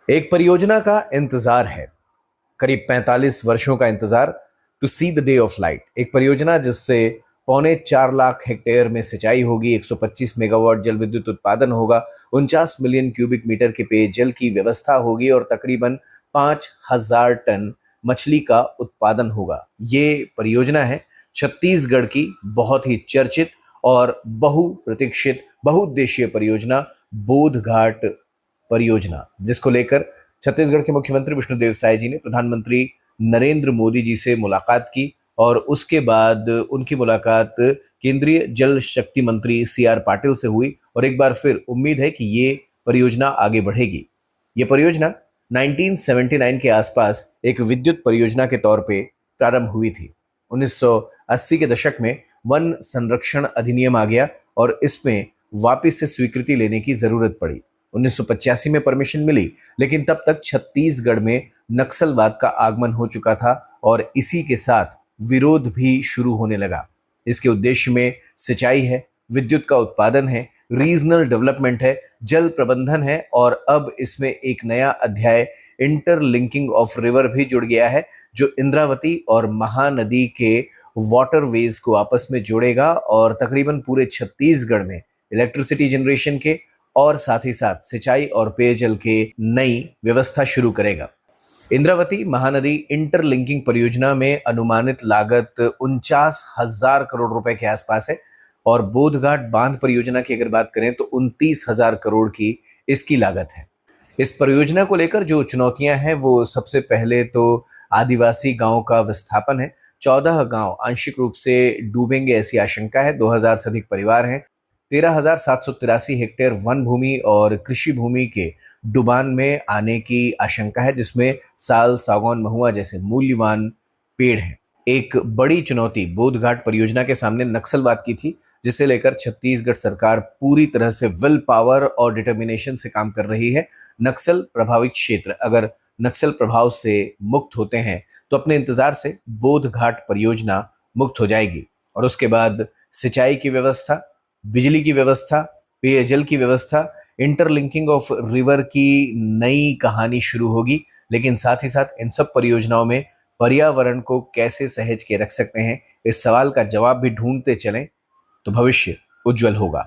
एक परियोजना का इंतजार है, करीब 45 वर्षों का इंतजार to see the day of light. एक परियोजना जिससे पौने 4 लाख हेक्टेयर में सिंचाई होगी, 125 मेगावाट जल विद्युत उत्पादन होगा, 49 मिलियन क्यूबिक मीटर के पेयजल की व्यवस्था होगी और तकरीबन 5,000 टन मछली का उत्पादन होगा। ये परियोजना है छत्तीसगढ़ की बहुत ही चर्चित और बहुप्रतीक्षित बहुउद्देशीय परियोजना बोध घाट परियोजना, जिसको लेकर छत्तीसगढ़ के मुख्यमंत्री विष्णुदेव साय जी ने प्रधानमंत्री नरेंद्र मोदी जी से मुलाकात की और उसके बाद उनकी मुलाकात केंद्रीय जल शक्ति मंत्री सी आर पाटिल से हुई और एक बार फिर उम्मीद है कि ये परियोजना आगे बढ़ेगी। ये परियोजना 1979 के आसपास एक विद्युत परियोजना के तौर पे प्रारंभ हुई थी। 1980 के दशक में वन संरक्षण अधिनियम आ गया और इसमें वापस से स्वीकृति लेने की जरूरत पड़ी। 1985 में परमिशन मिली, लेकिन तब तक छत्तीसगढ़ में नक्सलवाद का आगमन हो चुका था और इसी के साथ विरोध भी शुरू होने लगा। इसके उद्देश्य में सिंचाई है, विद्युत का उत्पादन है, रीजनल डेवलपमेंट है, जल प्रबंधन है और अब इसमें एक नया अध्याय इंटरलिंकिंग ऑफ रिवर भी जुड़ गया है, जो इंद्रावती और महानदी के वाटरवेज को आपस में जोड़ेगा और तकरीबन पूरे छत्तीसगढ़ में इलेक्ट्रिसिटी जनरेशन के और साथ ही साथ सिंचाई और पेयजल के नई व्यवस्था शुरू करेगा। इंद्रावती महानदी इंटरलिंकिंग परियोजना में अनुमानित लागत 49,000 करोड़ रुपए के आसपास है और बोधघाट बांध परियोजना की अगर बात करें तो 29,000 करोड़ की इसकी लागत है। इस परियोजना को लेकर जो चुनौतियां हैं वो सबसे पहले तो आदिवासी गांवों का विस्थापन है। 14 गांव आंशिक रूप से डूबेंगे ऐसी आशंका है। 2,000 से अधिक परिवार हैं। 13,783 हेक्टेयर वन भूमि और कृषि भूमि के डुबान में आने की आशंका है, जिसमें साल, सागौन, महुआ जैसे मूल्यवान पेड़ हैं। एक बड़ी चुनौती बोधघाट परियोजना के सामने नक्सलवाद की थी, जिसे लेकर छत्तीसगढ़ सरकार पूरी तरह से विल पावर और डिटर्मिनेशन से काम कर रही है। नक्सल प्रभावित क्षेत्र अगर नक्सल प्रभाव से मुक्त होते हैं तो अपने इंतजार से बोधघाट परियोजना मुक्त हो जाएगी और उसके बाद सिंचाई की व्यवस्था, बिजली की व्यवस्था, पेयजल की व्यवस्था, इंटरलिंकिंग ऑफ रिवर की नई कहानी शुरू होगी। लेकिन साथ ही साथ इन सब परियोजनाओं में पर्यावरण को कैसे सहेज के रख सकते हैं, इस सवाल का जवाब भी ढूंढते चलें तो भविष्य उज्जवल होगा।